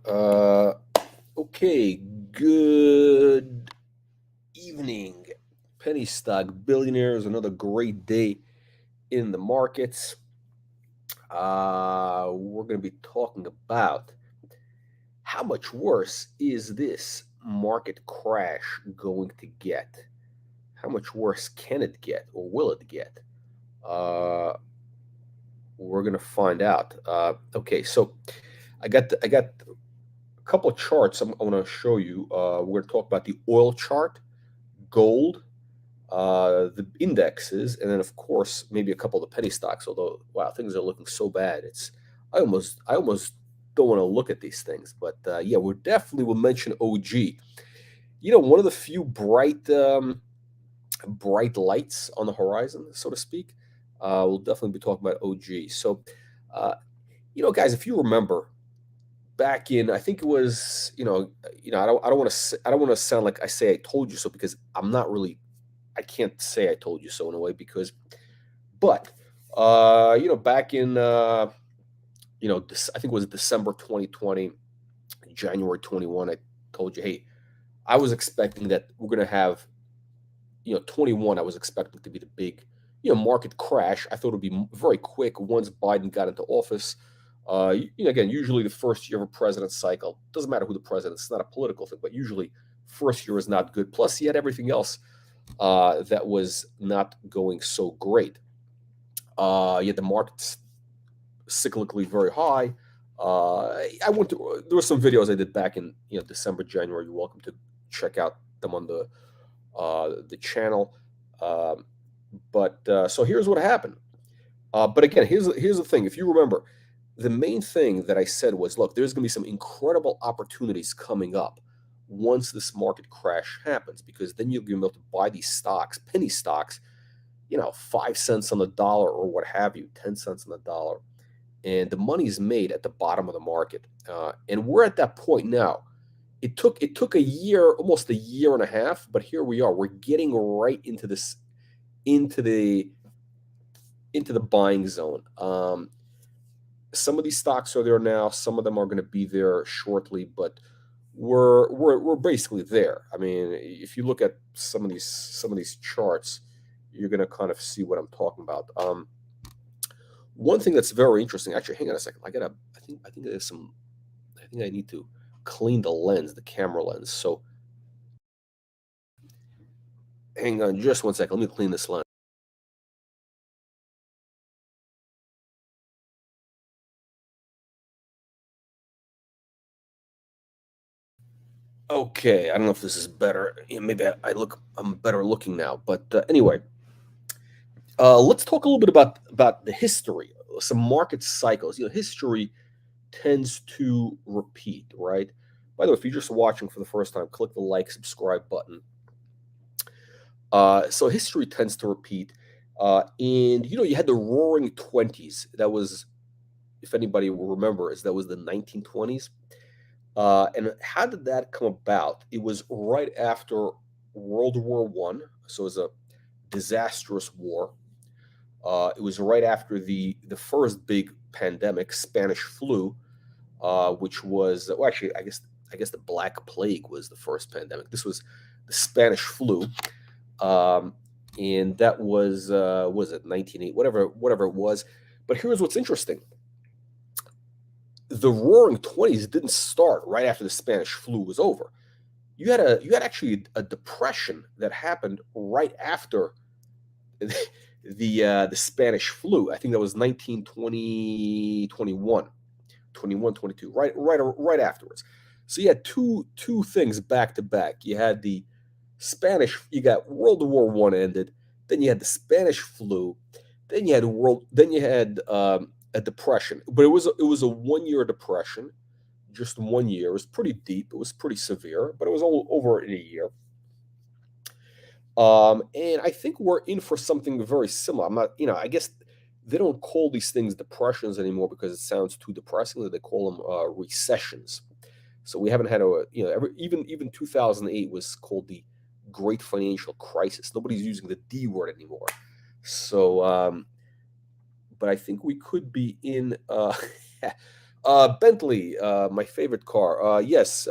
Uh, okay, good evening, penny stock billionaires. Another great day in the markets. We're going to be talking about how much worse is this market crash going to get? How much worse can it get, or will it get? Uh, we're going to find out. Okay, so I got a couple of charts I want to show you. We're going to talk about the oil chart, gold, the indexes, and then of course maybe a couple of the penny stocks. Although wow, things are looking so bad. It's I almost don't want to look at these things. But yeah, we definitely will mention OG. One of the few bright lights on the horizon, so to speak. We'll definitely be talking about OG. So, uh, guys, if you remember back in, I think it was, I don't want to sound like I say I told you so, because I'm not really, I can't say I told you so in a way, because, but, back in, I think it was December 2020, January 21, I told you, hey, I was expecting that we're going to have, 21, I was expecting to be the big, market crash. I thought it would be very quick once Biden got into office. Again, usually the first year of a president's cycle, doesn't matter who the president is, it's not a political thing, but usually first year is not good. Plus, he had everything else that was not going so great. You had the markets cyclically very high. There were some videos I did back in December, January. You're welcome to check out them on the channel. Um, but so here's what happened. But again, here's the thing. If you remember, the main thing that I said was, look, there's going to be some incredible opportunities coming up once this market crash happens, because then you'll be able to buy these stocks, penny stocks, 5 cents on the dollar or what have you, 10 cents on the dollar. And the money is made at the bottom of the market. And we're at that point now. It took a year, almost a year and a half, but here we are. We're getting right into this, into the into the buying zone. Some of these stocks are there now. Some of them are going to be there shortly, but we're basically there. I mean, if you look at some of these charts, you're going to kind of see what I'm talking about. One thing that's very interesting. Actually, hang on a second. I think there's some. I think I need to clean the lens, the camera lens. So hang on just one second. Let me clean this lens. Okay, I don't know if this is better. Maybe I'm better looking now. But anyway, let's talk a little bit about the history, some market cycles. History tends to repeat, right? By the way, if you're just watching for the first time, click the like, subscribe button. So history tends to repeat, and you had the Roaring Twenties. That was, if anybody will remember, that was the 1920s. And how did that come about? It was right after World War One, so it was a disastrous war. It was right after the first big pandemic, Spanish flu, which was, well, actually, I guess the Black Plague was the first pandemic. This was the Spanish flu, um, and that was it 1980, whatever it was. But here's what's interesting: the Roaring Twenties didn't start right after the Spanish flu was over. You had actually a depression that happened right after the Spanish flu. I think that was 1920, 21, 22, right afterwards. So you had two things back to back. You had the Spanish, you got World War One ended, then you had the Spanish flu, then you had a depression. But it was a 1 year depression, just 1 year. It was pretty deep. It was pretty severe, but it was all over in a year. And I think we're in for something very similar. I'm not, I guess they don't call these things depressions anymore because it sounds too depressing. They call them recessions. So we haven't had even 2008 was called the Great Financial Crisis. Nobody's using the D word anymore. So, but I think we could be in Bentley, my favorite car. Yes.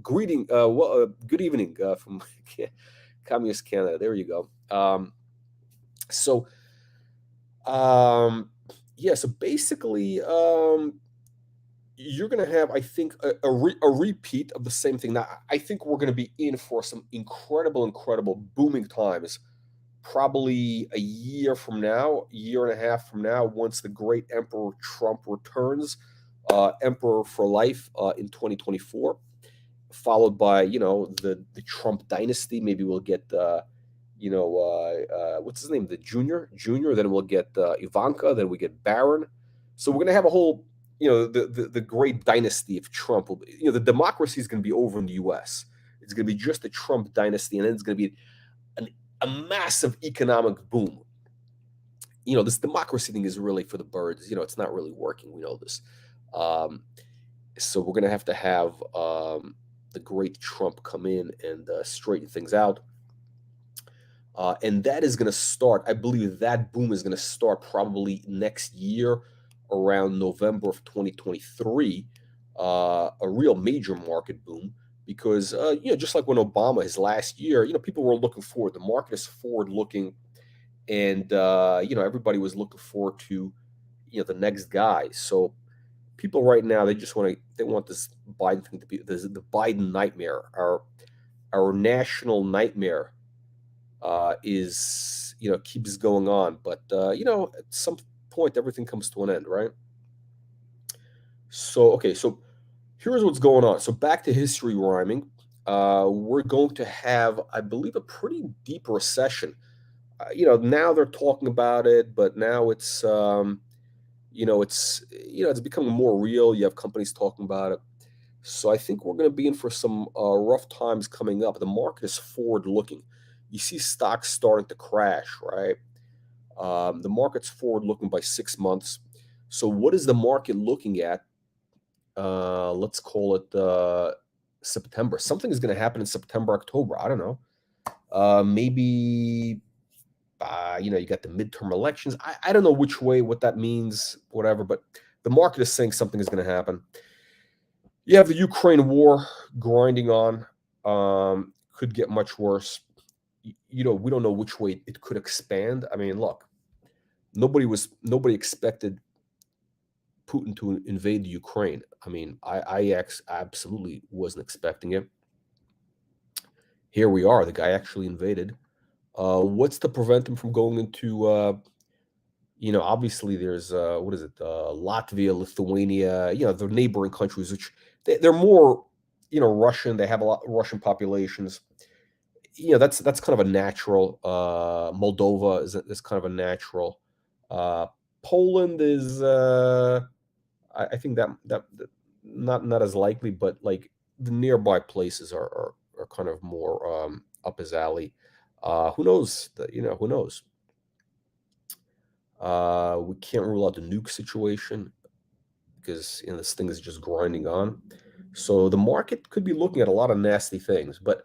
Greeting. Good evening from Communist Canada. There you go. So, um, yeah. So basically, you're going to have, I think, a repeat of the same thing. Now, I think we're going to be in for some incredible booming times. Probably a year from now, year and a half from now, once the great Emperor Trump returns, Emperor for life in 2024, followed by the Trump dynasty. Maybe we'll get what's his name, the Junior. Then we'll get Ivanka. Then we get Barron. So we're gonna have a whole the great dynasty of Trump. The democracy is gonna be over in the U.S. It's gonna be just the Trump dynasty, and then it's gonna be an, a massive economic boom. This democracy thing is really for the birds. It's not really working. We know this. Um, so we're going to have the great Trump come in and straighten things out. And that is going to start, I believe that boom is going to start probably next year around November of 2023, a real major market boom. Because, just like when Obama, his last year, people were looking forward. The market is forward looking. And, everybody was looking forward to, the next guy. So people right now, they want this Biden thing to be the Biden nightmare. Our national nightmare is keeps going on, but at some point everything comes to an end, right? So okay, so here's what's going on. So back to history rhyming. We're going to have, I believe, a pretty deep recession. Now they're talking about it, but now it's becoming more real. You have companies talking about it. So I think we're going to be in for some rough times coming up. The market is forward looking. You see stocks starting to crash, right? The market's forward looking by 6 months. So what is the market looking at? Let's call it September. Something is going to happen in September, October. I don't know. Maybe you got the midterm elections. I don't know which way, what that means, whatever, but the market is saying something is going to happen. You have the Ukraine war grinding on, could get much worse. We don't know which way it could expand. I mean, look, nobody expected Putin to invade the Ukraine. I mean, I absolutely wasn't expecting it. Here we are. The guy actually invaded. What's to prevent him from going into obviously there's what is it, Latvia, Lithuania, the neighboring countries, which they're more Russian. They have a lot of Russian populations. That's kind of a natural. Moldova is kind of a natural. Poland is I think that not as likely, but like the nearby places are kind of more up his alley. Who knows? Who knows? We can't rule out the nuke situation because this thing is just grinding on. So the market could be looking at a lot of nasty things. But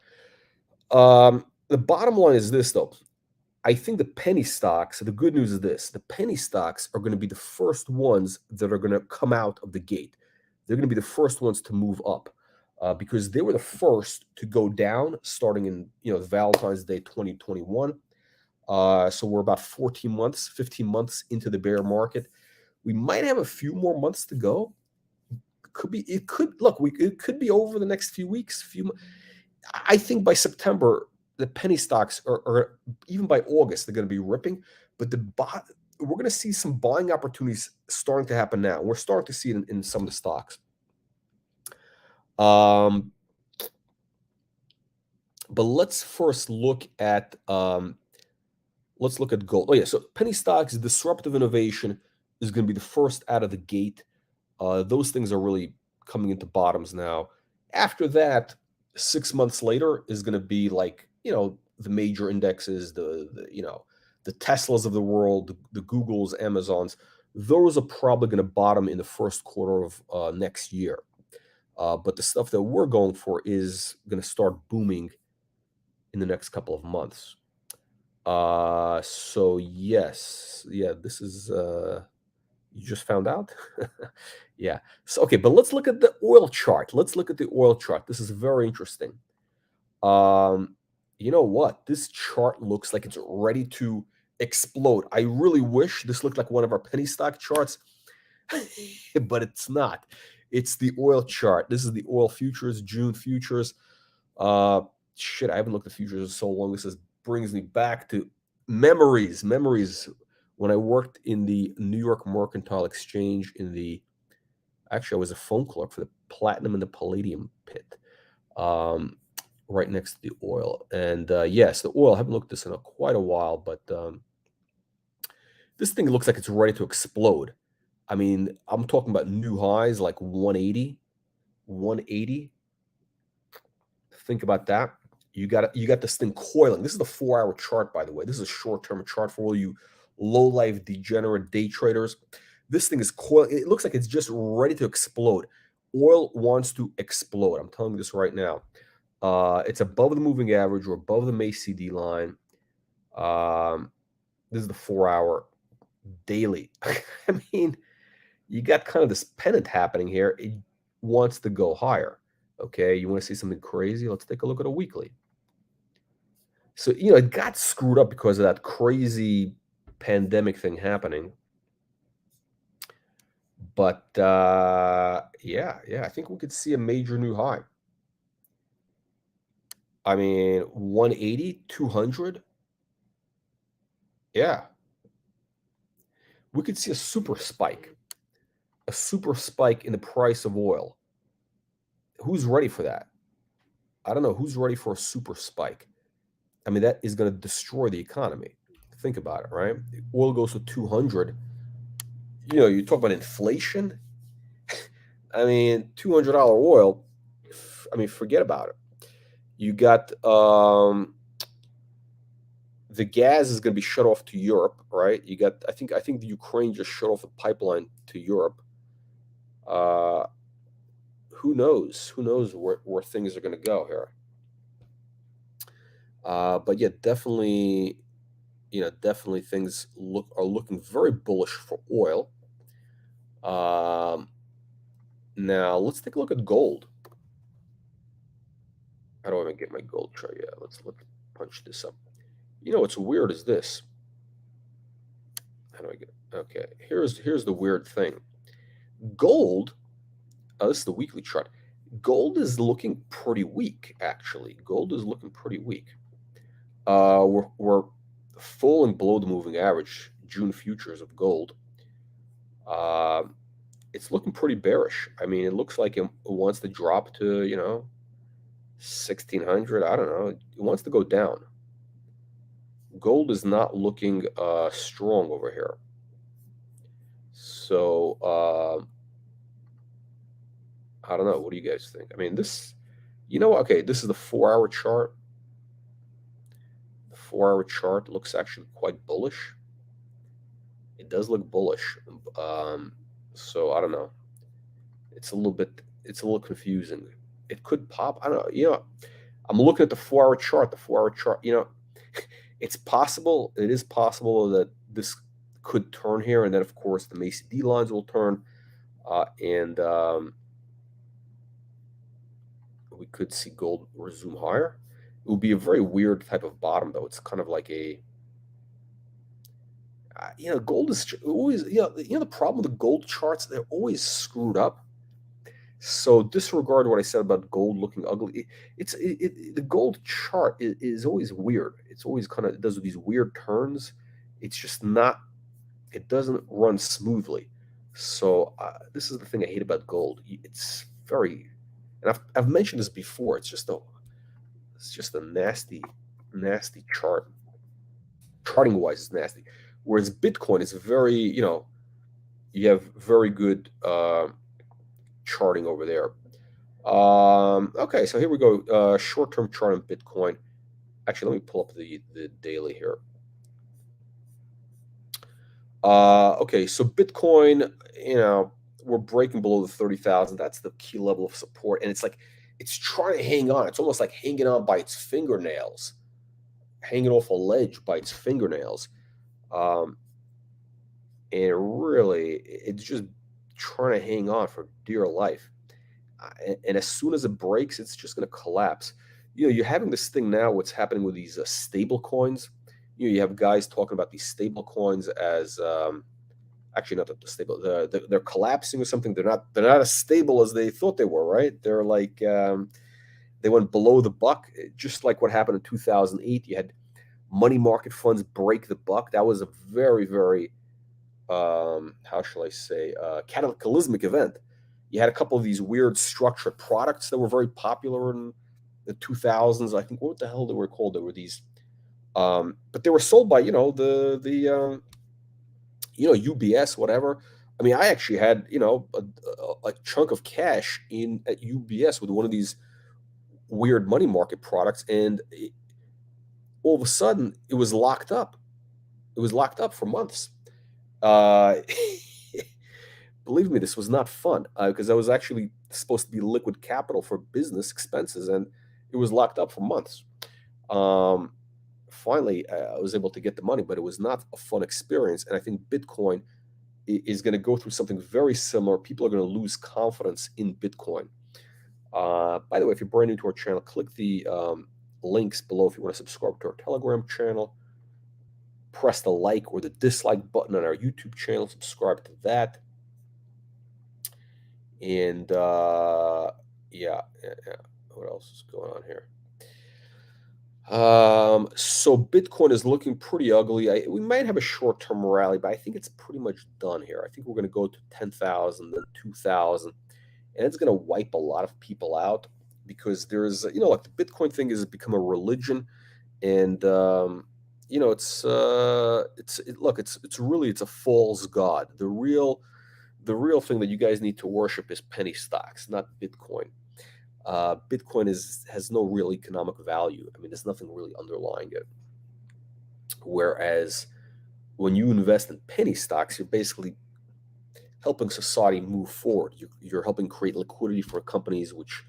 the bottom line is this, though. I think the penny stocks, the good news is this: the penny stocks are going to be the first ones that are going to come out of the gate. They're going to be the first ones to move up because they were the first to go down starting in Valentine's Day 2021. So we're about 14 months, 15 months into the bear market. We might have a few more months to go. It could be over the next few weeks. I think by September, the penny stocks are even by August, they're going to be ripping. But we're going to see some buying opportunities starting to happen now. We're starting to see it in some of the stocks. But let's first look at gold. Oh yeah, so penny stocks, disruptive innovation is going to be the first out of the gate. Those things are really coming into bottoms now. After that, 6 months later is going to be like the major indexes, the Teslas of the world, the Googles, Amazons. Those are probably going to bottom in the first quarter of next year. But the stuff that we're going for is going to start booming in the next couple of months. So yes, yeah, this is You just found out? Yeah. So, okay, but let's look at the oil chart. Let's look at the oil chart. This is very interesting. Um, you know what? This chart looks like it's ready to explode. I really wish this looked like one of our penny stock charts, but it's not. It's the oil chart. This is the oil futures, June futures. Uh, Shit, I haven't looked at futures in so long. This brings me back to memories when I worked in the New York Mercantile Exchange actually, I was a phone clerk for the platinum and the palladium pit, right next to the oil. And yes, the oil, I haven't looked at this in quite a while, but this thing looks like it's ready to explode. I mean, I'm talking about new highs like 180, 180. Think about that. You got this thing coiling. This is the 4-hour chart, by the way. This is a short-term chart for all you low-life degenerate day traders. This thing is coiling. It looks like it's just ready to explode. Oil wants to explode. I'm telling you this right now. It's above the moving average or above the MACD line. This is the 4-hour daily. I mean, you got kind of this pennant happening here. It wants to go higher. Okay, you want to see something crazy? Let's take a look at a weekly. So, it got screwed up because of that crazy pandemic thing happening. But yeah, I think we could see a major new high. I mean, 180, 200. Yeah. We could see a super spike in the price of oil. Who's ready for that? I don't know. Who's ready for a super spike? I mean, that is going to destroy the economy. Think about it, right? Oil goes to 200. You talk about inflation. I mean, $200 oil. I mean, forget about it. You got the gas is going to be shut off to Europe, right? You got, I think the Ukraine just shut off a pipeline to Europe. Who knows? Who knows where things are going to go here? But yeah, definitely, definitely things are looking very bullish for oil. Now let's take a look at gold. How do I get my gold chart? Yeah, let's punch this up. What's weird is this. How do I get it? Okay, here's the weird thing. Gold, this is the weekly chart. Gold is looking pretty weak, actually. Gold is looking pretty weak. We're falling below the moving average, June futures of gold. It's looking pretty bearish. I mean, it looks like it wants to drop to, 1,600. I don't know. It wants to go down. Gold is not looking strong over here. So, I don't know. What do you guys think? I mean, this, okay, this is the 4-hour chart. The 4-hour chart looks actually quite bullish. It does look bullish. So I don't know. It's a little confusing. It could pop. I don't know. I'm looking at the 4-hour chart. The 4-hour chart, it's possible. It is possible that this could turn here. And then, of course, the MACD lines will turn. And we could see gold resume higher. It would be a very weird type of bottom, though. It's kind of like a, gold is always, the problem with the gold charts, they're always screwed up. So disregard what I said about gold looking ugly. The gold chart is always weird. It's always it does these weird turns. It's just not, it doesn't run smoothly. So this is the thing I hate about gold. It's very, and I've mentioned this before. It's just a nasty chart. Charting wise, it's nasty. Whereas Bitcoin is very, you have very good charting over there. Okay, so here we go. Short-term chart on Bitcoin. Actually, let me pull up the daily here. Okay, so Bitcoin, we're breaking below the 30,000. That's the key level of support, and it's trying to hang on. It's almost like hanging on by its fingernails, hanging off a ledge by its fingernails. and really, it's just trying to hang on for dear life. And as soon as it breaks, it's just going to collapse. You're having this thing now. What's happening with these stable coins? You have guys talking about these stable coins as actually not that the stable. They're collapsing or something. They're not as stable as they thought they were. Right? They're like they went below the buck, just like what happened in 2008. You had money market funds break the buck. That was a very, very how shall I say, cataclysmic event. You had a couple of these weird structured products that were very popular in the 2000s. I think what the hell they were called. They were these, but they were sold by UBS, whatever. I mean, I actually had a chunk of cash in at UBS with one of these weird money market products, and all of a sudden it was locked up. It was locked up for months. Uh, Believe me, this was not fun because I was actually supposed to be liquid capital for business expenses, and it was locked up for months. Um, Finally, I was able to get the money, but it was not a fun experience. And I think Bitcoin is going to go through something very similar. People are going to lose confidence in Bitcoin. By the way, if you're brand new to our channel, click the links below if you want to subscribe to our Telegram channel. Press the like or the dislike button on our YouTube channel. Subscribe to that. And yeah. What else is going on here? So Bitcoin is looking pretty ugly. We might have a short-term rally, but I think it's pretty much done here. I think we're going to go to 10,000, then 2,000, and it's going to wipe a lot of people out because there's, like the Bitcoin thing has become a religion, and it's a false god. The real thing that you guys need to worship is penny stocks, not Bitcoin. Bitcoin has no real economic value. I mean, there's nothing really underlying it. Whereas when you invest in penny stocks, you're basically helping society move forward. You're helping create liquidity for companies, which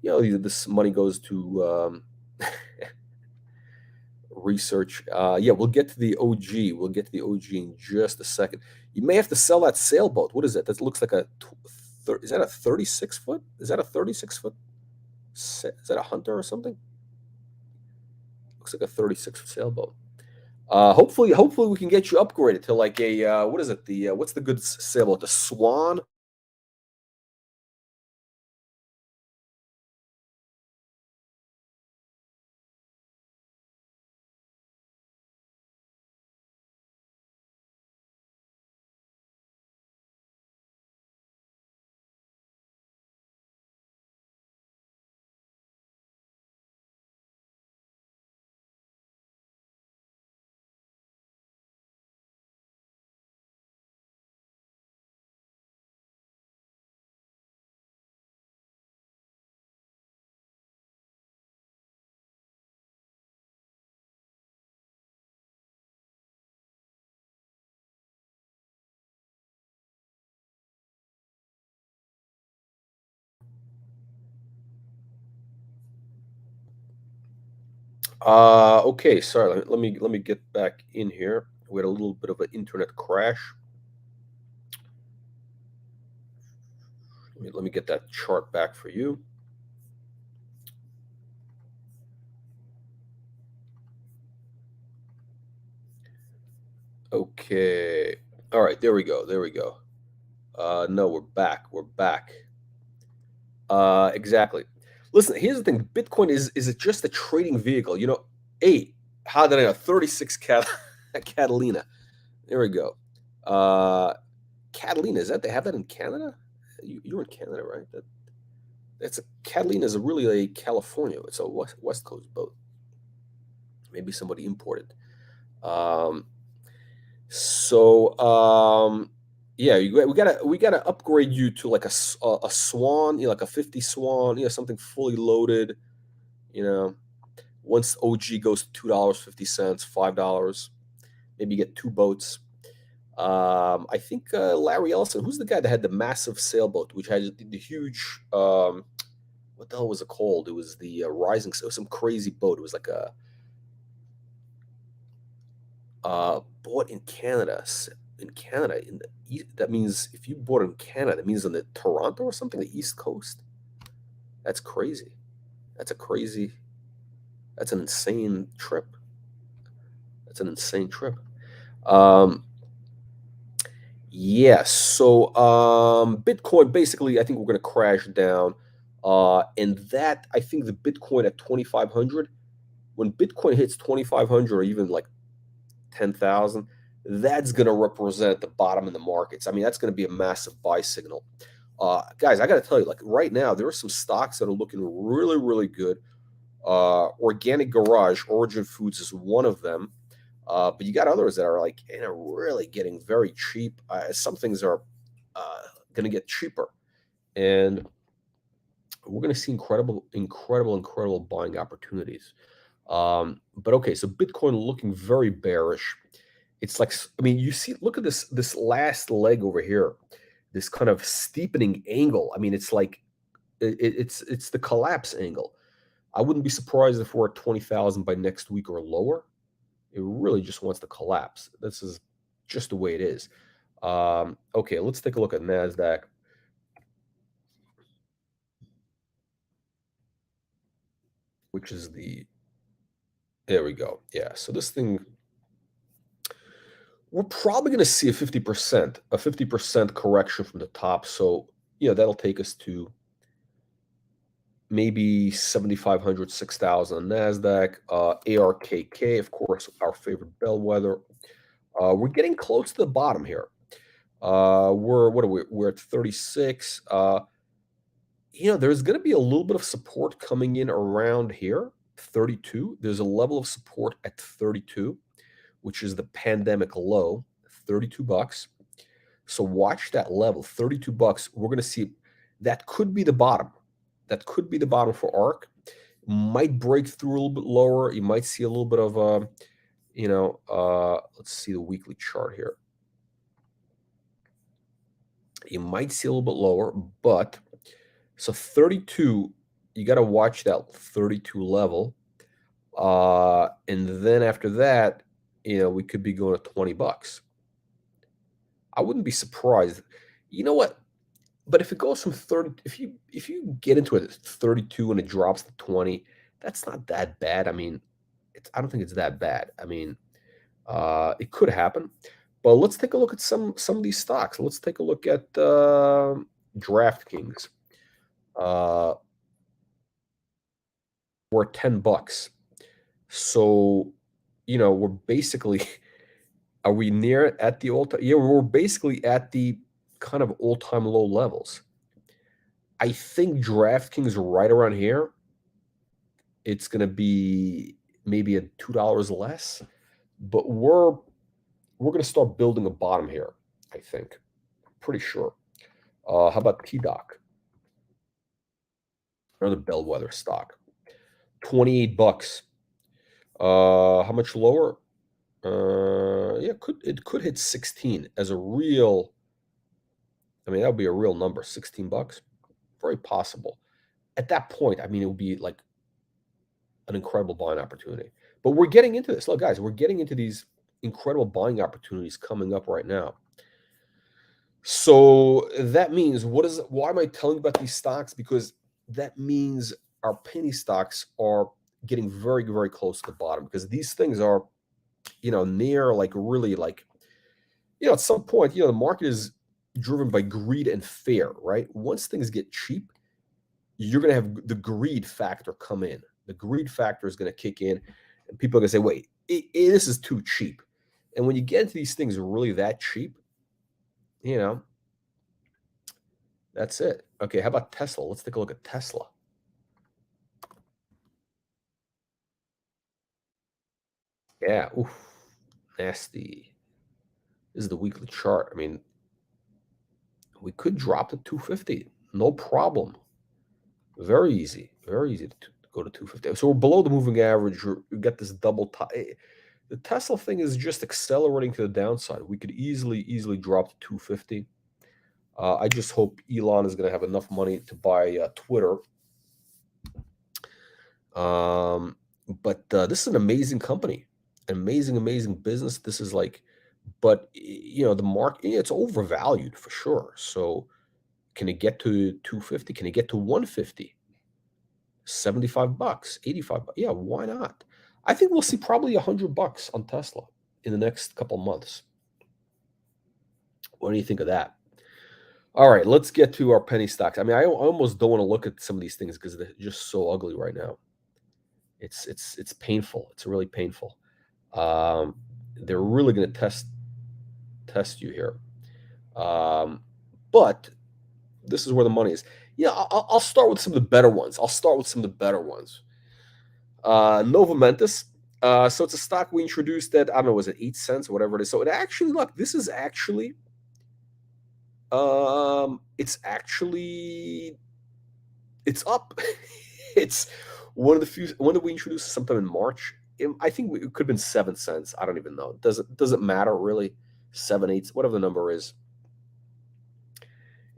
this money goes to research. Yeah, we'll get to the OG. We'll get to the OG in just a second. You may have to sell that sailboat. What is that? That looks like is that a 36 foot? Is that a 36 foot? Is that a Hunter or something? Looks like a 36 foot sailboat. Hopefully we can get you upgraded to like a what is it? The what's the good sailboat? The Swan. Okay, sorry. Let me get back in here. We had a little bit of an internet crash. Let me get that chart back for you. Okay. All right, there we go. There we go. No, we're back. We're back. Exactly. Listen, here's the thing. Bitcoin is it just a trading vehicle? How did I know? 36 Catalina. There we go. Catalina, is that they have that in Canada? You're in Canada, right? That's a Catalina is really a California. It's a West Coast boat. Maybe somebody imported. Um, so yeah, we gotta upgrade you to like a Swan, like a 50 Swan, something fully loaded. You know, once OG goes to $2.50, $5, maybe you get two boats. I think Larry Ellison, who's the guy that had the massive sailboat, which had the huge, what the hell was it called? It was the Rising, so some crazy boat. It was like a bought in Canada. in Canada. That means if you bought in Canada, that means in the Toronto or something, the East Coast. That's crazy. That's a crazy. That's an insane trip. That's an insane trip. Um, yes. So Bitcoin basically, I think we're going to crash down. And that I think the Bitcoin at 2,500, when Bitcoin hits 2,500 or even like 10,000, that's going to represent the bottom in the markets. I mean, that's going to be a massive buy signal. Guys, I got to tell you, like right now, there are some stocks that are looking really, really good. Organic Garage, Origin Foods is one of them. But you got others that are like, really getting very cheap. Some things are going to get cheaper. And we're going to see incredible buying opportunities. But okay, so Bitcoin looking very bearish. It's like, I mean, you see, look at this last leg over here, this kind of steepening angle. I mean, it's like it's the collapse angle. I wouldn't be surprised if we're at 20,000 by next week or lower. It really just wants to collapse. This is just the way it is. Okay, let's take a look at Nasdaq, which is there we go. Yeah, so this thing, we're probably going to see a 50% correction from the top. So, that'll take us to maybe 7,500, 6,000 on Nasdaq. ARKK, of course, our favorite bellwether. We're getting close to the bottom here. We're at 36. There's going to be a little bit of support coming in around here, 32. There's a level of support at 32, which is the pandemic low, $32. So watch that level, $32. We're going to see that could be the bottom. That could be the bottom for ARK. Might break through a little bit lower. You might see a little bit of let's see the weekly chart here. You might see a little bit lower, but so 32, you got to watch that 32 level. And then after that, we could be going to $20. I wouldn't be surprised. You know what? But if it goes from 30, if you get into it at 32 and it drops to 20, that's not that bad. I mean, I don't think it's that bad. I mean, it could happen. But let's take a look at some of these stocks. Let's take a look at DraftKings. We're $10. So, we're basically, are we near at the all-time? Yeah, we're basically at the kind of all-time low levels. I think DraftKings right around here, it's going to be maybe at $2 less, but we're going to start building a bottom here, I think. Pretty sure. How about TDoc? Another bellwether stock. $28. How much lower? Yeah, it could hit 16 as a real. I mean, that would be a real number, $16. Very possible. At that point, I mean, it would be like an incredible buying opportunity. But we're getting into this. Look, guys, we're getting into these incredible buying opportunities coming up right now. So that means why am I telling you about these stocks? Because that means our penny stocks are getting very, very close to the bottom, because these things are, near like really like, at some point, the market is driven by greed and fear, right? Once things get cheap, you're going to have the greed factor come in. The greed factor is going to kick in, and people are going to say, wait, this is too cheap. And when you get into these things really that cheap, that's it. Okay, how about Tesla? Let's take a look at Tesla. Yeah, oof, nasty. This is the weekly chart. I mean, we could drop to 250. No problem. Very easy. Very easy to go to 250. So we're below the moving average. We got this double top. The Tesla thing is just accelerating to the downside. We could easily drop to 250. I just hope Elon is going to have enough money to buy Twitter. But this is an amazing company, an amazing business. This is like But the market, it's overvalued for sure. So can it get to 250? Can it get to 150? $75, 85 bucks. Yeah, why not? I think we'll see probably $100 on Tesla in the next couple months. What do you think of that? All right, let's get to our penny stocks. I mean, I almost don't want to look at some of these things because they're just so ugly right now. It's painful. It's really painful. They're really going to test you here. But this is where the money is. Yeah, I'll start with some of the better ones. Nova Mentis. So it's a stock we introduced at, I don't know, was it 8 cents or whatever it is? So it actually, look, this is actually, it's up. It's one of the few, one that we introduced sometime in March. I think it could have been 7 cents. I don't even know. Doesn't matter really. 7, 8, whatever the number is.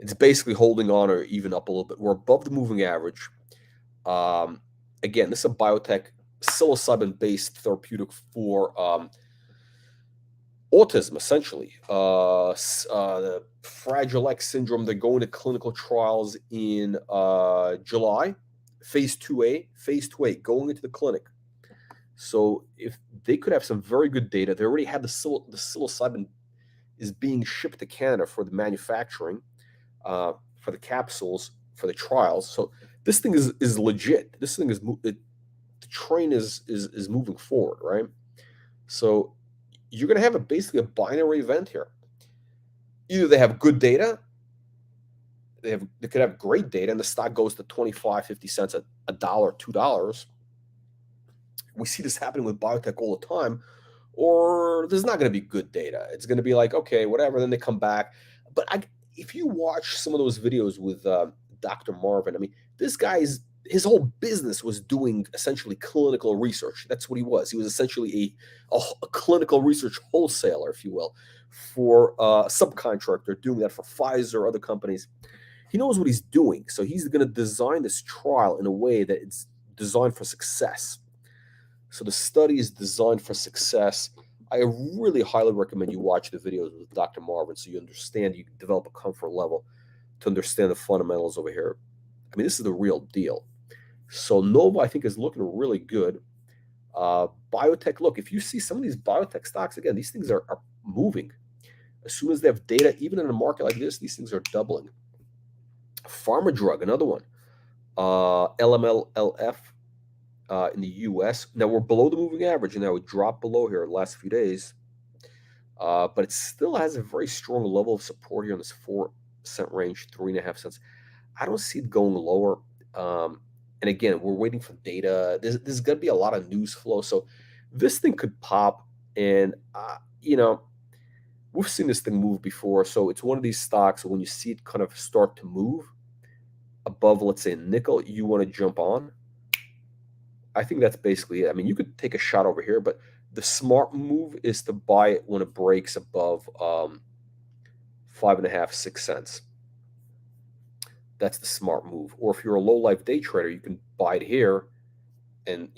It's basically holding on or even up a little bit. We're above the moving average. Again, this is a biotech psilocybin-based therapeutic for autism, essentially. The Fragile X syndrome. They're going to clinical trials in July. Phase 2A, going into the clinic. So if they could have some very good data, they already had the psilocybin is being shipped to Canada for the manufacturing, for the capsules, for the trials. So this thing is legit. This thing the train is moving forward, right? So you're going to have basically a binary event here. Either they have good data, they could have great data, and the stock goes to 25, 50 cents, a dollar, $2. We see this happening with biotech all the time. Or there's not going to be good data. It's going to be like, okay, whatever. Then they come back. But if you watch some of those videos with Dr. Marvin, I mean, this guy's his whole business was doing essentially clinical research. That's what he was. He was essentially a clinical research wholesaler, if you will, for a subcontractor, doing that for Pfizer, other companies. He knows what he's doing. So he's going to design this trial in a way that it's designed for success. So the study is designed for success. I really highly recommend you watch the videos with Dr. Marvin so you understand, you develop a comfort level to understand the fundamentals over here. I mean, this is the real deal. So Nova, I think, is looking really good. Biotech, look, if you see some of these biotech stocks, again, these things are moving. As soon as they have data, even in a market like this, these things are doubling. Pharma drug, another one. LMLF. In the U.S. Now we're below the moving average, and now we dropped below here the last few days. But it still has a very strong level of support here in this 4-cent range, 3.5 cents. I don't see it going lower. And again, we're waiting for data. There's going to be a lot of news flow. So this thing could pop. And, we've seen this thing move before. So it's one of these stocks, when you see it kind of start to move above, let's say, nickel, you want to jump on. I think that's basically it. I mean, you could take a shot over here, but the smart move is to buy it when it breaks above 5.5, 6 cents. That's the smart move. Or if you're a low life day trader, you can buy it here. And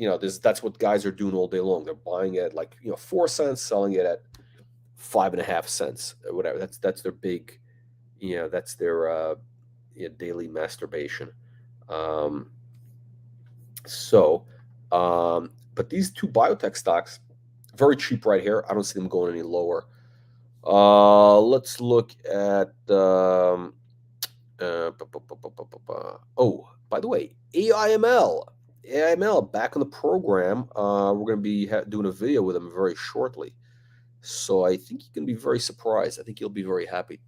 that's what guys are doing all day long. They're buying it like 4 cents, selling it at 5.5 cents or whatever. That's their big, that's their daily masturbation. But these two biotech stocks, very cheap right here. I don't see them going any lower. Let's look at. Oh, by the way, AIML back on the program. We're going to be doing a video with them very shortly. So I think you can be very surprised. I think you'll be very happy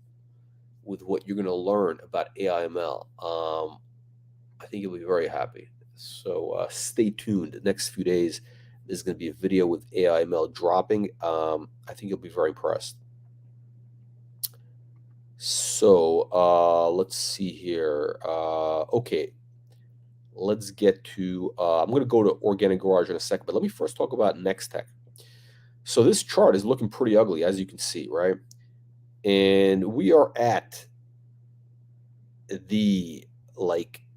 with what you're going to learn about AIML. I think you'll be very happy. So stay tuned. The next few days, there's going to be a video with AIML dropping. I think you'll be very impressed. So let's see here. Okay, let's get to, I'm going to go to Organic Garage in a second, but let me first talk about Nextech. So this chart is looking pretty ugly, as you can see, right? And we are at the,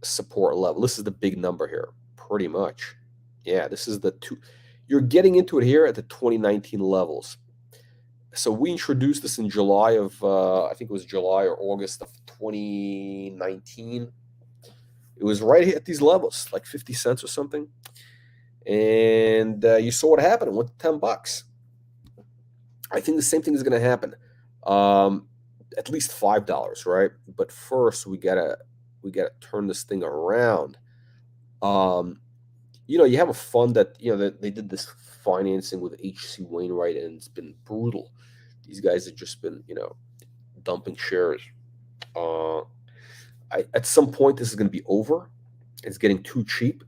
support level. This is the big number here, pretty much. Yeah, this is you're getting into it here at the 2019 levels. So we introduced this in July of, I think it was July or August of 2019. It was right at these levels, like 50 cents or something. And you saw what happened. It went to $10. I think the same thing is going to happen. At least $5, right? But first we gotta turn this thing around. You have a fund that that they did this financing with H.C. Wainwright, and it's been brutal. These guys have just been dumping shares. At some point this is going to be over. It's getting too cheap,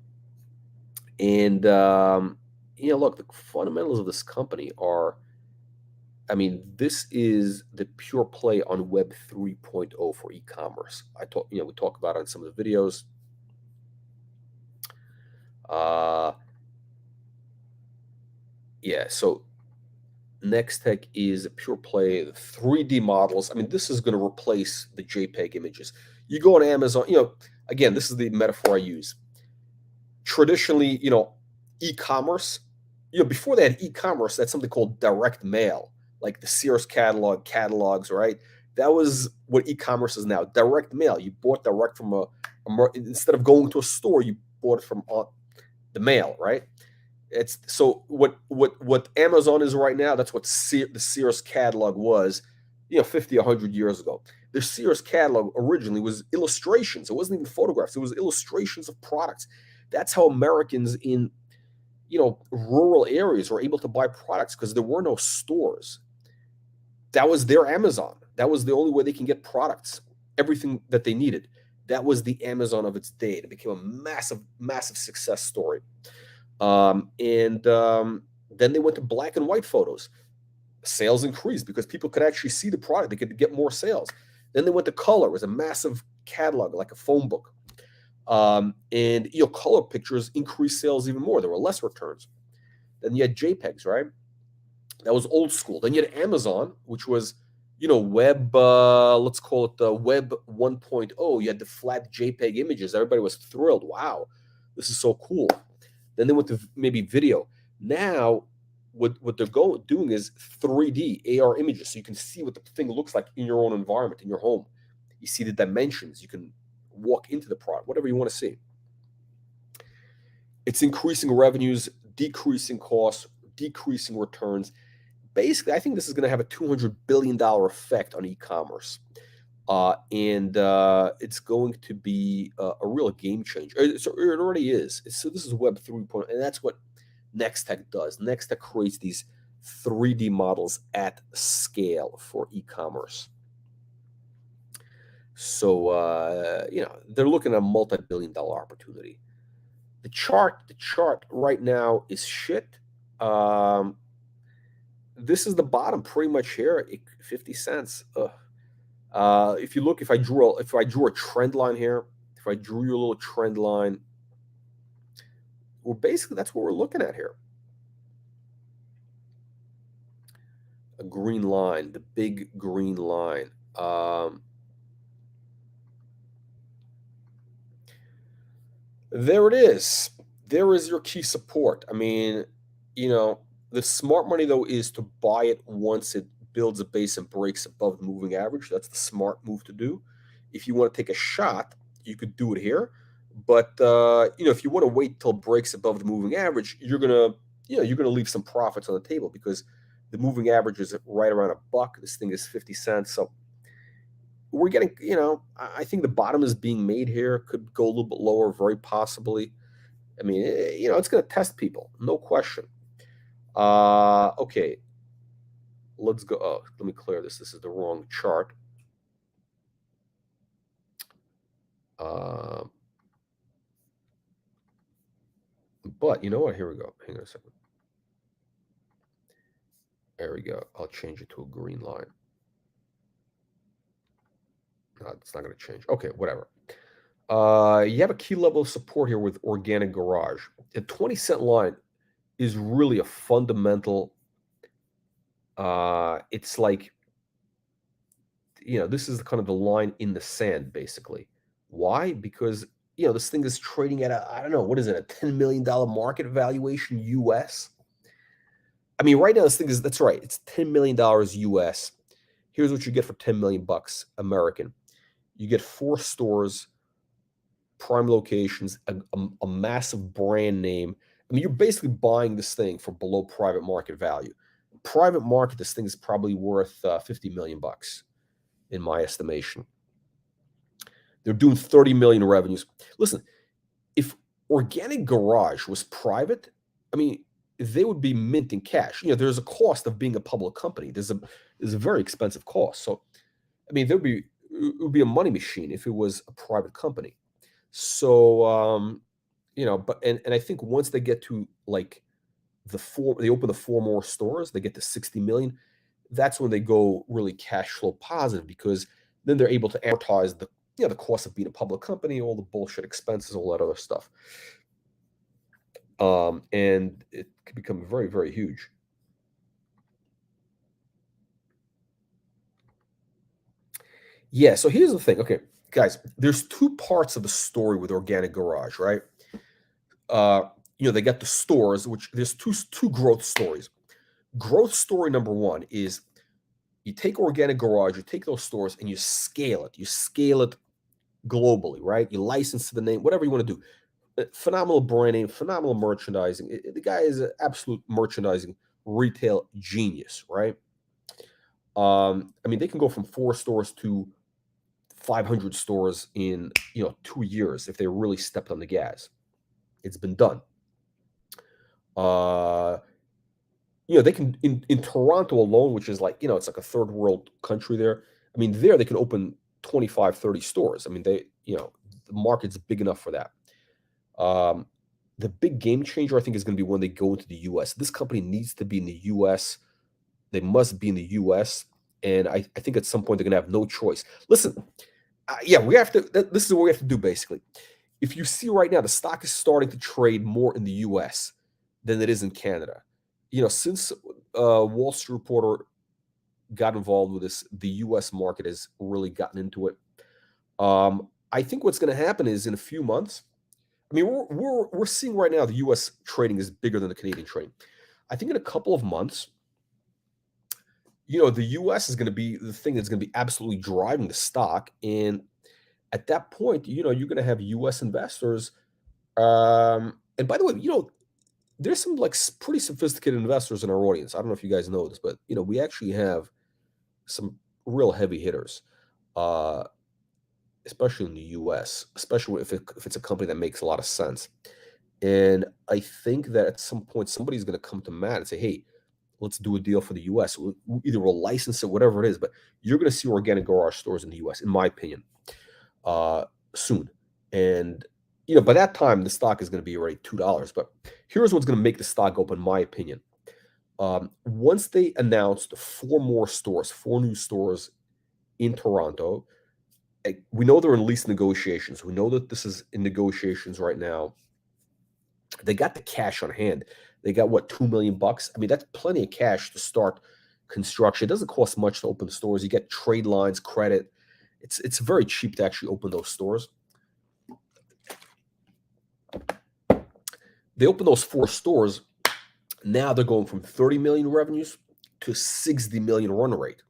and look, the fundamentals of this company are. I mean, this is the pure play on Web 3.0 for e-commerce. We talk about it in some of the videos. So Nextech is a pure play, the 3D models. I mean, this is going to replace the JPEG images. You go on Amazon, again, this is the metaphor I use. Traditionally, e-commerce, before they had e-commerce, that's something called direct mail, like the Sears catalogs, right? That was what e-commerce is now, direct mail. You bought direct from instead of going to a store, you bought it from the mail, right? It's so what Amazon is right now. That's what the Sears catalog was, 50, 100 years ago. The Sears catalog originally was illustrations. It wasn't even photographs. It was illustrations of products. That's how Americans in rural areas were able to buy products, because there were no stores. That was their Amazon. That was the only way they can get products, everything that they needed. That was the Amazon of its day. It became a massive, massive success story. Then they went to black and white photos. Sales increased because people could actually see the product. They could get more sales. Then they went to color. It was a massive catalog, like a phone book. And color pictures increased sales even more. There were less returns. Then you had JPEGs, right? That was old school. Then you had Amazon, which was, web, let's call it the web 1.0. You had the flat JPEG images. Everybody was thrilled. Wow, this is so cool. Then they went to maybe video. Now, what they're doing is 3D AR images, so you can see what the thing looks like in your own environment, in your home. You see the dimensions. You can walk into the product, whatever you want to see. It's increasing revenues, decreasing costs, decreasing returns. Basically, I think this is going to have a $200 billion effect on e-commerce. And it's going to be a real game changer. So it already is. So this is Web 3.0, and that's what Nextech does. Nextech creates these 3D models at scale for e-commerce. So they're looking at a multi-billion-dollar opportunity. The chart right now is shit. This is the bottom pretty much here, 50 cents. If you look, if I drew a trend line here, if I drew you a little trend line, well, basically that's what we're looking at here. A green line, the big green line. There it is. There is your key support. I mean, the smart money, though, is to buy it once it builds a base and breaks above the moving average. That's the smart move to do. If you want to take a shot, you could do it here. But if you want to wait till it breaks above the moving average, you're gonna leave some profits on the table, because the moving average is right around $1. This thing is 50 cents. So we're getting, I think the bottom is being made here. Could go a little bit lower, very possibly. I mean, it's going to test people, no question. Okay, let's go. Oh, let me clear this. This is the wrong chart. But you know what? Here we go. Hang on a second. There we go. I'll change it to a green line. No, it's not going to change. Okay, whatever. You have a key level of support here with Organic Garage. The 20-cent line is really a fundamental. It's like, this is kind of the line in the sand, basically. Why? Because this thing is trading at I don't know, what is it, a $10 million market valuation US. I mean, right now this thing is that's right. It's $10 million US. Here's what you get for 10 million bucks American. You get 4 stores, prime locations, a massive brand name. I mean, you're basically buying this thing for below private market value. Private market, this thing is probably worth 50 million bucks in my estimation. They're doing 30 million revenues. Listen, if Organic Garage was private, I mean, they would be minting cash. You know, there's a cost of being a public company. There's a very expensive cost. So, I mean, it would be a money machine if it was a private company. So, you know, but and I think once they get to like they open the 4 more stores, they get to 60 million. That's when they go really cash flow positive because then they're able to amortize the cost of being a public company, all the bullshit expenses, all that other stuff. And it could become very, very huge. Yeah, so here's the thing. Okay, guys, there's 2 parts of the story with Organic Garage, right? They got the stores, which there's two growth stories. Growth story number 1 is you take Organic Garage, you take those stores and you scale it. You scale it globally, right? You license to the name, whatever you want to do. Phenomenal brand name, phenomenal merchandising. The guy is an absolute merchandising retail genius, right? I mean, they can go from 4 stores to 500 stores in 2 years if they really stepped on the gas. It's been done. They can in Toronto alone, which is like it's like a third world country there. I mean, there they can open 25, 30 stores. I mean, the market's big enough for that. The big game changer, I think, is going to be when they go into the US. This company needs to be in the US. They must be in the US. And I think at some point they're going to have no choice. Listen, yeah, we have to. This is what we have to do, basically. If you see right now, the stock is starting to trade more in the US than it is in Canada. Since Wall Street Reporter got involved with this, the US market has really gotten into it. I think what's going to happen is in a few months, I mean, we're seeing right now the U.S. trading is bigger than the Canadian trading. I think in a couple of months, the U.S. is going to be the thing that's going to be absolutely driving the stock, and at that point, you're going to have U.S. investors. And by the way, there's some like pretty sophisticated investors in our audience. I don't know if you guys know this, but we actually have some real heavy hitters. Especially in the US, especially if it's a company that makes a lot of sense. And I think that at some point somebody's going to come to Matt and say, "Hey, let's do a deal for the US. Either we'll license it, whatever it is, but you're going to see Organic Garage stores in the US, in my opinion, soon." And by that time the stock is going to be already $2. But here's what's going to make the stock go up, in my opinion. Once they announced 4 more stores, 4 new stores in Toronto. We know they're in lease negotiations. We know that this is in negotiations right now. They got the cash on hand. They got what, 2 million bucks? I mean, that's plenty of cash to start construction. It doesn't cost much to open stores. You get trade lines, credit. It's very cheap to actually open those stores. They open those 4 stores. Now they're going from 30 million revenues to 60 million run rate.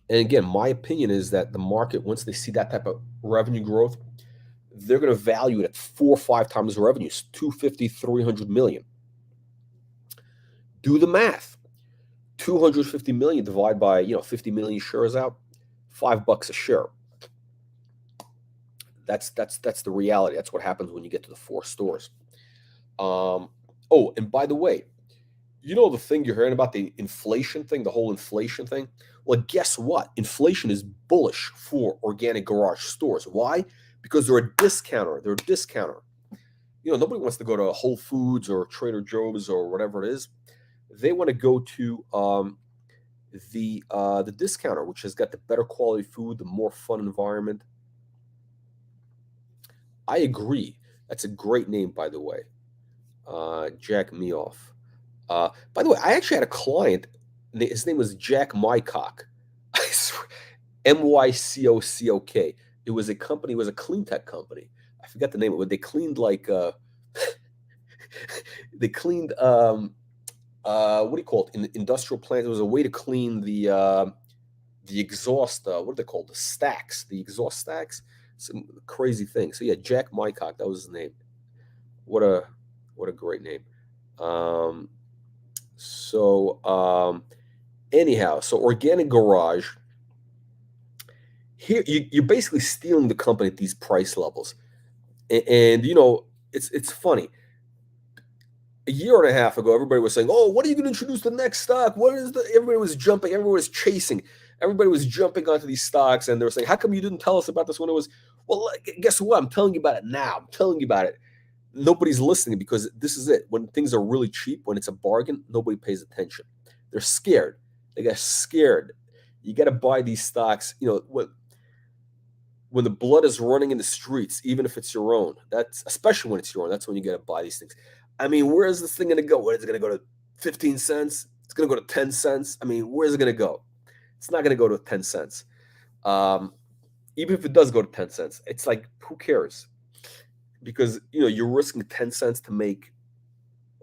And again, my opinion is that the market, once they see that type of revenue growth, they're going to value it at 4 or 5 times the revenues, 250, 300 million. Do the math. 250 million divided by 50 million shares out, $5 a share. That's the reality. That's what happens when you get to the 4 stores. And by the way, the thing you're hearing about, the inflation thing, the whole inflation thing? Well, guess what? Inflation is bullish for Organic Garage stores. Why? Because they're a discounter. They're a discounter. Nobody wants to go to Whole Foods or Trader Joe's or whatever it is. They want to go to the discounter, which has got the better quality food, the more fun environment. I agree. That's a great name, by the way. Jack Meoff. By the way, I actually had a client. His name was Jack Mycock. Mycock. It was a company. It was a clean tech company. I forgot the name of it. They cleaned like they cleaned what do you call it? In industrial plants, there was a way to clean the exhaust. What are they called? The stacks, the exhaust stacks. Some crazy thing. So yeah, Jack Mycock, that was his name. What a great name. Um, so anyhow, so Organic Garage. Here you're basically stealing the company at these price levels, and it's funny. A year and a half ago, everybody was saying, "Oh, what are you going to introduce the next stock? What is the?" Everybody was jumping. Everybody was chasing. Everybody was jumping onto these stocks, and they were saying, "How come you didn't tell us about this when it was?" Well, guess what? I'm telling you about it now. I'm telling you about it. Nobody's listening because this is it. When things are really cheap, when it's a bargain, nobody pays attention. They're scared. They got scared. You got to buy these stocks. When the blood is running in the streets, even if it's your own, that's especially when it's your own, that's when you got to buy these things. I mean, where is this thing going to go? Where is it going to go to 15 cents? It's going to go to 10 cents. I mean, where is it going to go? It's not going to go to 10 cents. Even if it does go to 10 cents, it's like, who cares? Because, you're risking 10 cents to make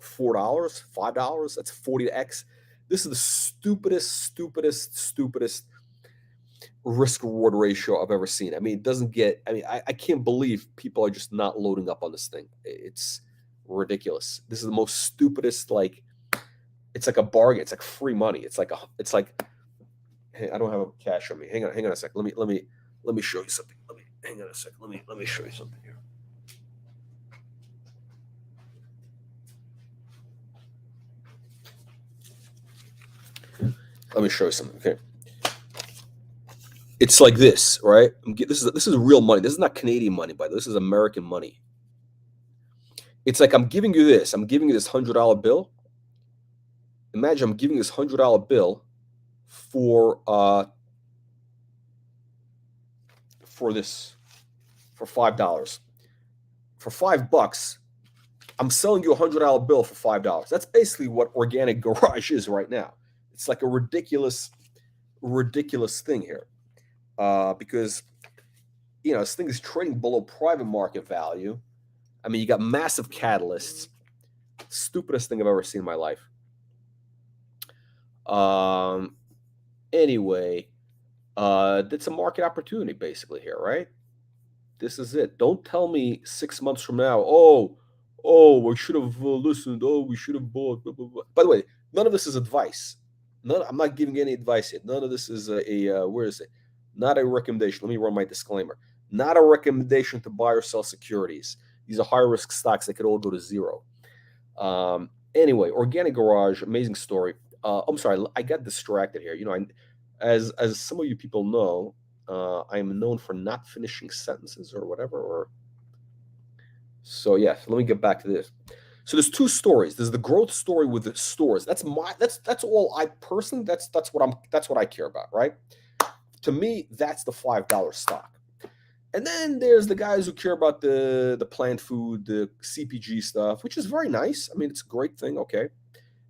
$4, $5. That's 40x. This is the stupidest risk reward ratio I've ever seen. I mean, it doesn't get, I can't believe people are just not loading up on this thing. It's ridiculous. This is the most stupidest, it's like a bargain. It's like free money. It's like, hey, I don't have a cash on me. Hang on a sec. Let me show you something. Hang on a sec. Let me show you something here. Let me show you something. Okay. It's like this, right? This is real money. This is not Canadian money, by the way. This is American money. It's like I'm giving you this. I'm giving you this $100 bill. Imagine I'm giving this $100 bill for $5. For $5, I'm selling you a $100 bill for $5. That's basically what Organic Garage is right now. It's like a ridiculous thing here. Because this thing is trading below private market value. I mean, you got massive catalysts. Stupidest thing I've ever seen in my life. Anyway, it's a market opportunity basically here, right? This is it. Don't tell me 6 months from now, oh, we should have listened. Oh, we should have bought. Blah, blah, blah. By the way, none of this is advice. I'm not giving any advice yet. None of this is where is it? Not a recommendation. Let me run my disclaimer. Not a recommendation to buy or sell securities. These are high-risk stocks that could all go to zero. Anyway, Organic Garage, amazing story. I'm sorry, I got distracted here. As some of you people know, I am known for not finishing sentences or whatever. So yeah, let me get back to this. So there's two stories. There's the growth story with the stores. That's all I personally. That's what I care about, right? To me, that's the $5 stock. And then there's the guys who care about the plant food, the CPG stuff, which is very nice. I mean, it's a great thing. Okay.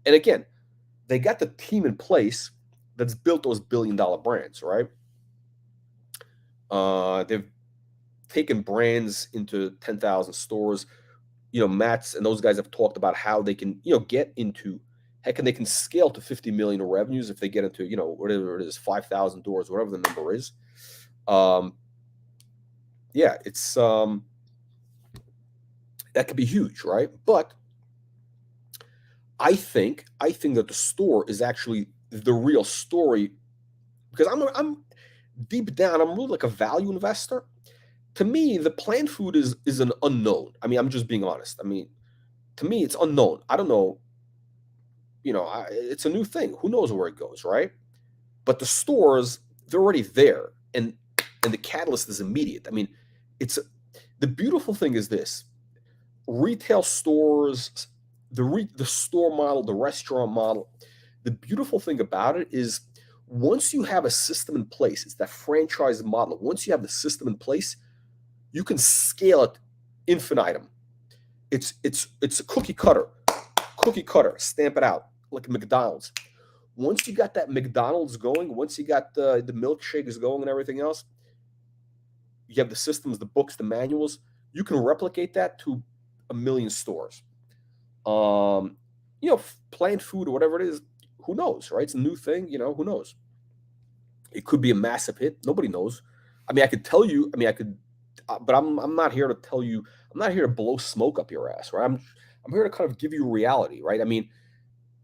And again, they got the team in place that's built those billion-dollar brands, right? They've taken brands into 10,000 stores. Matt's and those guys have talked about how they can, get into, heck, and they can scale to 50 million in revenues if they get into, whatever it is, 5,000 doors, whatever the number is. Yeah, it's that could be huge, right? But I think that the store is actually the real story, because I'm deep down, I'm really like a value investor. To me, the plant food is an unknown. I mean, I'm just being honest. I mean, to me, it's unknown. I don't know. It's a new thing. Who knows where it goes, right? But the stores, they're already there, and the catalyst is immediate. I mean, the beautiful thing is this: retail stores, the store model, the restaurant model. The beautiful thing about it is once you have a system in place, it's that franchise model. Once you have the system in place, you can scale it infinitum. It's a cookie cutter, stamp it out like McDonald's. Once you got that McDonald's going, once you got the milkshakes going and everything else, you have the systems, the books, the manuals. You can replicate that to a million stores. plant food or whatever it is, who knows, right? It's a new thing, who knows? It could be a massive hit. Nobody knows. I mean, I could tell you. I mean, I could, but I'm not here to tell you. I'm not here to blow smoke up your ass, right? I'm here to kind of give you reality, right? I mean,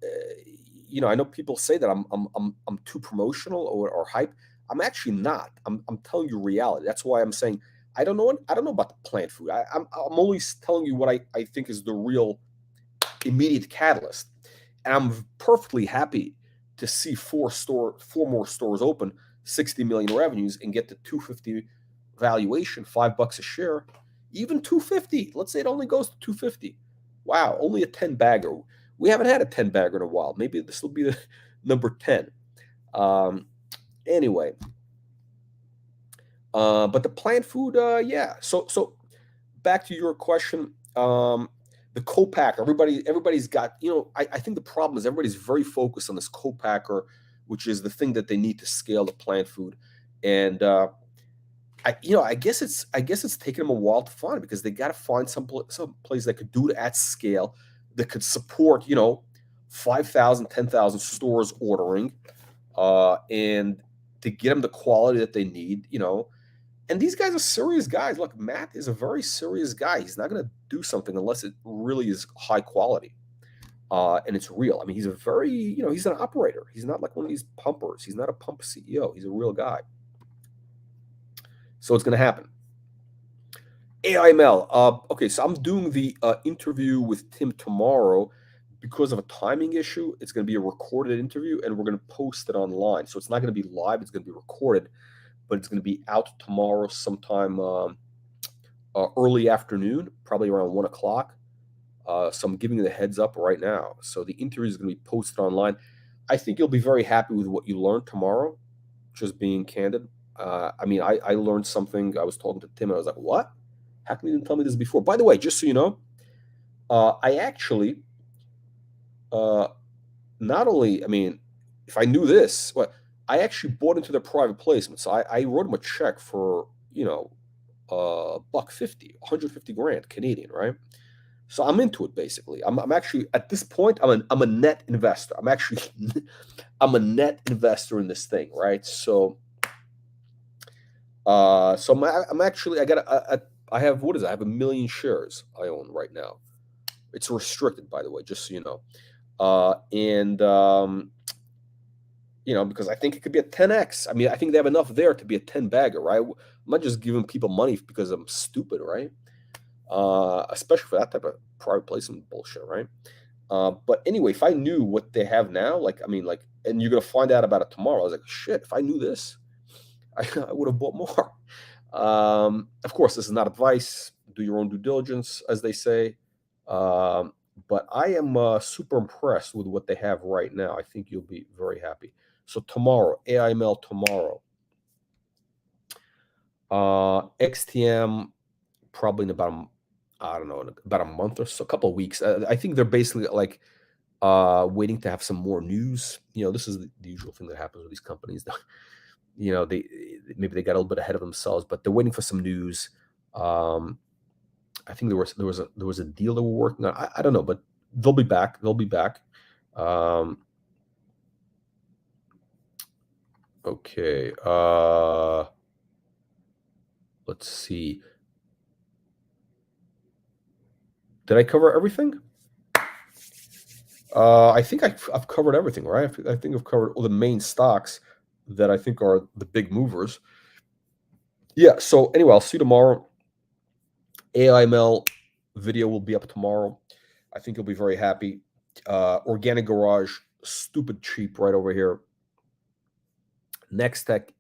I know people say that I'm too promotional or hype. I'm actually not. I'm telling you reality. That's why I'm saying I don't know. I don't know about the plant food. I'm only telling you what I think is the real immediate catalyst. And I'm perfectly happy to see four more stores open, 60 million revenues, and get to 250 valuation, $5 a share, even 250. Let's say it only goes to 250. Wow, only a 10-bagger. We haven't had a 10-bagger in a while. Maybe this will be the number 10. Anyway, but the plant food, yeah. So back to your question. The co-packer, everybody's got, I think the problem is everybody's very focused on this co-packer, which is the thing that they need to scale the plant food. And I guess it's taken them a while to find it, because they got to find some place that could do it at scale, that could support 5,000, 10,000 stores ordering, and to get them the quality that they need. And these guys are serious guys. Look, Matt is a very serious guy. He's not going to do something unless it really is high quality, and it's real. I mean, he's a very, he's an operator. He's not like one of these pumpers. He's not a pump CEO. He's a real guy. So it's going to happen. AIML. Okay, so I'm doing the interview with Tim tomorrow. Because of a timing issue, it's going to be a recorded interview, and we're going to post it online. So it's not going to be live. It's going to be recorded, but it's going to be out tomorrow sometime early afternoon, probably around 1 o'clock. So I'm giving you the heads up right now. So the interview is going to be posted online. I think you'll be very happy with what you learned tomorrow, just being candid. I mean, I learned something. I was talking to Tim, and I was like, what? How come you didn't tell me this before? By the way, just so you know, I actually, not only, I mean, if I knew this, I actually bought into their private placement. So I wrote them a check for, $150, 150 grand Canadian, right? So I'm into it, basically. I'm actually, at this point, I'm a net investor. I'm a net investor in this thing, right? So, I'm actually, I have, what is it? I have 1 million shares I own right now. It's restricted, by the way, just so you know. Because I think it could be a 10x. I mean, I think they have enough there to be a 10-bagger, right? I'm not just giving people money because I'm stupid, right? Especially for that type of private placement bullshit, right? But anyway, if I knew what they have now, and you're gonna find out about it tomorrow. I was like, shit, if I knew this, I would have bought more. Of course, this is not advice. Do your own due diligence, as they say. But I am super impressed with what they have right now. I think you'll be very happy. So tomorrow, AIML tomorrow. XTM probably in about a month or so, a couple of weeks. I think they're basically like waiting to have some more news. This is the usual thing that happens with these companies. They maybe they got a little bit ahead of themselves, but they're waiting for some news. I think there was a deal that we're working on. I don't know, but they'll be back. Okay. Let's see. Did I cover everything? I think I've covered everything, right? I think I've covered all the main stocks that I think are the big movers. Yeah. So anyway, I'll see you tomorrow. AIML video will be up tomorrow. I think you'll be very happy. Organic Garage, stupid cheap right over here. Next Tech,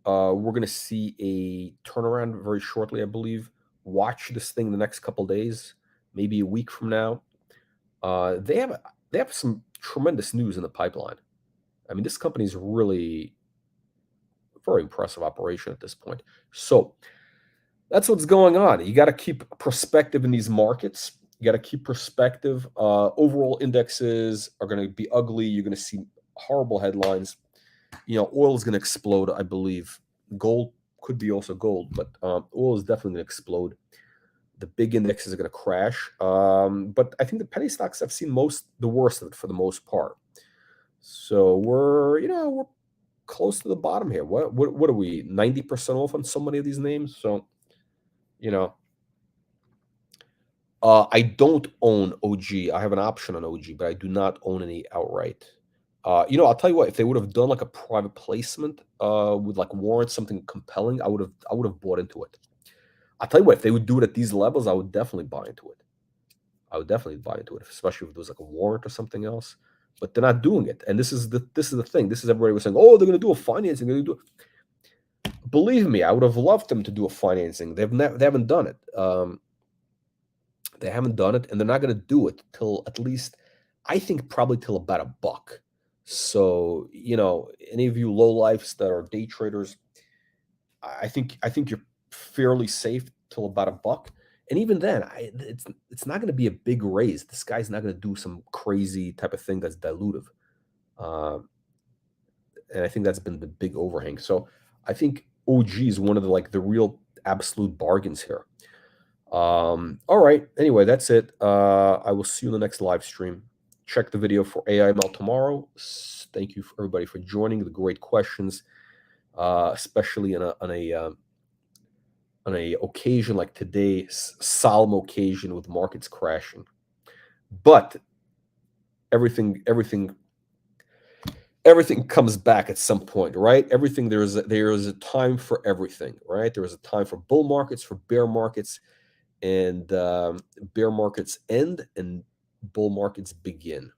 we're going to see a turnaround very shortly, I believe. Watch this thing the next couple days, maybe a week from now. They have some tremendous news in the pipeline. I mean, this company is really a very impressive operation at this point. So that's what's going on. You got to keep perspective in these markets. You got to keep perspective. Overall indexes are going to be ugly. You're going to see horrible headlines. Oil is going to explode, I believe. Gold could be also gold, but oil is definitely going to explode. The big indexes are going to crash. But I think the penny stocks have seen the worst of it for the most part. So we're close to the bottom here. What are we, 90% off on so many of these names? So, you know, I don't own OG. I have an option on OG, but I do not own any outright. I'll tell you what, if they would have done like a private placement with like warrants, something compelling, I would have bought into it. I'll tell you what, if they would do it at these levels, I would definitely buy into it. I would definitely buy into it, especially if it was like a warrant or something else. But they're not doing it. And this is the thing. This is everybody was saying, oh, they're going to do a financing. They're going to do. Believe me, I would have loved them to do a financing. They haven't done it. They haven't done it, and they're not going to do it till at least, I think, probably till about $1. So, any of you low lifes that are day traders, I think you're fairly safe till about $1. And even then, it's not going to be a big raise. This guy's not going to do some crazy type of thing that's dilutive. And I think that's been the big overhang. So I think OG is one of the real absolute bargains here. All right. Anyway, that's it. I will see you in the next live stream. Check the video for AIML tomorrow. Thank you for everybody for joining. The great questions, especially on a occasion like today, solemn occasion with markets crashing. But everything comes back at some point, right? Everything there is a time for everything, right? There is a time for bull markets, for bear markets, and bear markets end and bull markets begin.